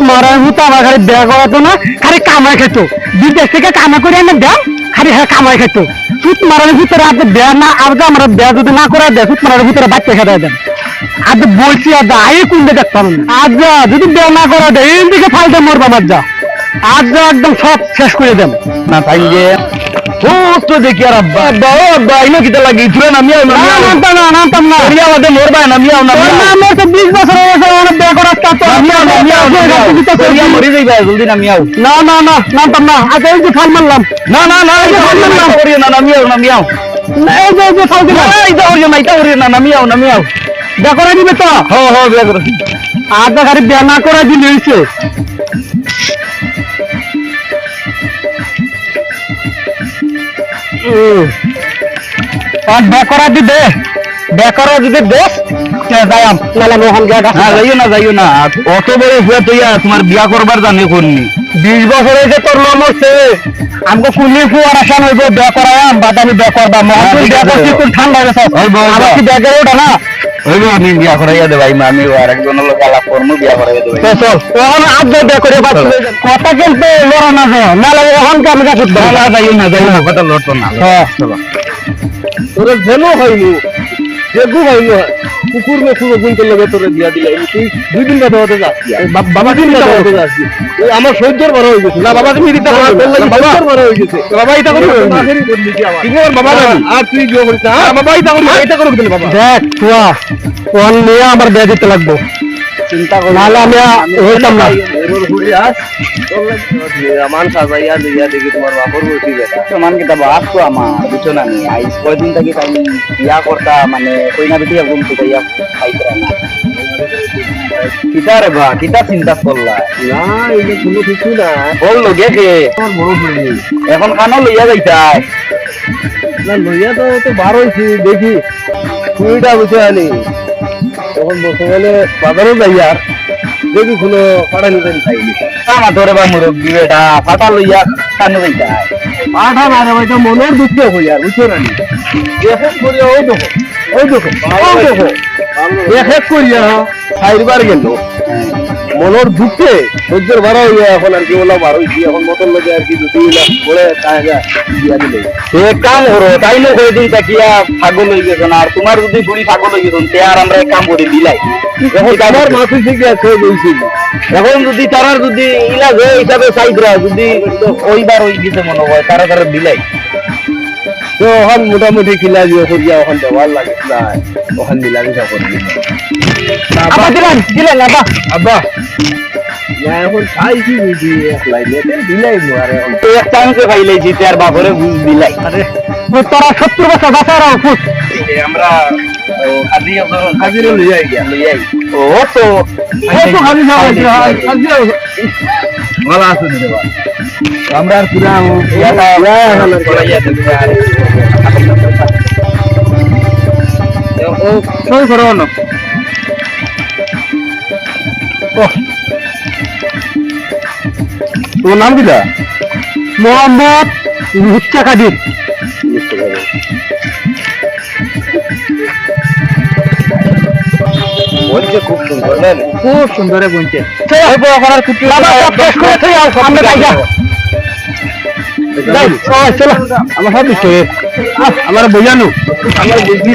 মারা হুতা আমার খালি বিয়া করাতো না, খালি কামাই খেত, বিদেশ থেকে কামাই করে এনে দেয়, খালি হ্যাঁ কামাই খেত। সুত মারার ভিতরে আপনি বিয়া না, আর আমরা বিয়া যদি না করে দেয়, সুত মারার ভিতরে বাচ্চা খেতে দেন। আজ বলছি আর আই কুন্দে দেখতাম আজ যদি বিয়া না করে দেয়, এই দিকে ফালতে মরবা আমার যা, আজ একদম সব শেষ করে দেন না তাই যে ও তো দেখি আর আব্বা আব্বা ও আব্বা ইনো কিটা লাগি তুই না মিয়া নামতাম না, নামতাম না। মিয়া আমাদের মরবা না মিয়া না আমার তো 20 বছর হয়ে গেছে, আমার বিয়া করার তা তো মিয়া মিয়া মরি যাইবা জলদি না মিয়াও না না না, নামতাম না। আচ্ছা এই যে ফাল মারলাম, না না না এই যে করিও না না মিয়াও না মিয়াও এই যে ফাল দিলাম, এই তো করিও না না মিয়াও না মিয়াও বিয়া করে দিবে তো? হো হো বিয়া করো আজ খালি বিয়া না করে দিলে হয়েছে। আর বিয়া করা দিবে, বিয়া করা যদি দেশ যাইম নালা মোহন গিয়া না যাইও না অত বড় হুয়া তুইয়া তোমার বিয়া করবার জানি করনি 20 বছর হয়েছে তোর নাম হচ্ছে আমাকে কুলি ফুয়ার আশা নইব বিয়া করায়াম বাদামি বিয়া করবা মোহন তুই বিয়া করছিস তুই ঠান্ডা গেছে আমার কি বিয়া করে ওঠা না হইব আমি বিয়া করাইয়া দে ভাই আমি আর একজনের লোক আলাপ করবো বিয়া করাইয়া দে তো চল ওখানে আজ বিয়া করে কথা কিন্তু লড়া না যায় নালা ওখানকে আমি কাছে যাইও না কথা লড়তো না চলো তোরে জেনো হইনি যেগু হইনি কুকুর মেকুর গুনতে লগে তোরে বিয়া দিলাই তুই 2 দিন বাদে হতে যাচ্ছি বাবা দিন বাদে হতে যাচ্ছি আমার সহ্যর বড় হয়ে গেছে না বাবা তুমি দিতে পারো বাবা বড় হয়ে গেছে বাবা এটা করো আখেরি করলি কি আমার তুমি বাবা আর তুই বিয়ে করিস না বাবা এটা করো দিলে বাবা দেখ তুয়া কোন নিয়ে আমার বিয়া দিতে লাগবো চিন্তা করো নাহলে আমি হইতাম না এরর ঘুরে আস মান সাজাইয়া দিয়া দেখি তোমার বাপর বসি বেটা সমান কিতা বাস তো আমার বুঝছো না আমি আইস কয়দিন থেকে তাই বিয়া করতা মানে কইনা বেটিয়া ঘুম থেকে ইয়া খাইতরা না কিতা রে বা কিতা চিন্তা করলা না এটা কোনো কিছু না বল লগে কে আমার বড় হইনি এখন কানো লইয়া যাইতাই না লইয়া তো বার হইছি দেখি তুইটা বুঝে আনি তখন বর্তমানে বাজারও যাই আর দেখি কোনো পাড়া নিতে খাইনি আমার ধরে বা মুরব্বী বেটা ফাটা লইয়া কানো যাইতাই পাঠা মারে ভাইটা মনের দুঃখে হই আর বুঝছো না দেখে করিয়া ওই দেখো দেখে করিয়া খাইবার গেল মনের দুঃখে সহ্যের বারো হইয়া এখন আর কি বলা বার হইছি এখন মতন লোকে আর কি দুটি পড়ে তাহলে দিয়া দিলে এক কাম করো তাই না করে দিন তাকিয়া ছাগল হয়ে গেছে না আর তোমার যদি বুড়ি ছাগল হয়ে গেছে তে আর আমরা এক কাম করে দিলাই এখন আমার মাসি থেকে আছে বলছিল এখন যদি তারার যদি ইলাজ হয় হিসাবে চাইদরা যদি ওইবার ওই গেছে মনে হয় তারা তারা দিলাই তো এখন মোটামুটি খিলা দিয়ে করিয়া এখন দেওয়ার লাগে না ওখান মিলামিশা করবি আব্বা দিলেন আব্বা আব্বা না এখন খাইছি বুঝি এক লাইনে দিলাই নোয়ারে এক চান্সে পাইলাই জিতে আর বাপরে বুঝ দিলাই আরে তোরা 70 বছর বাঁচার ফুট আমরা হাজিরে লইয়া গিয়া লইয়াই ও তো খালি ভালো আছে দেবা আমরা আর পুরা ও সই করো না তোর নাম কিটা মোহাম্মদ মুস্তা কাদির বলছে খুব সুন্দর না খুব সুন্দর বলছে আমরা যাই যা চলো আমার সব দিচ্ছে আমার বোঝানো আমার বুঝি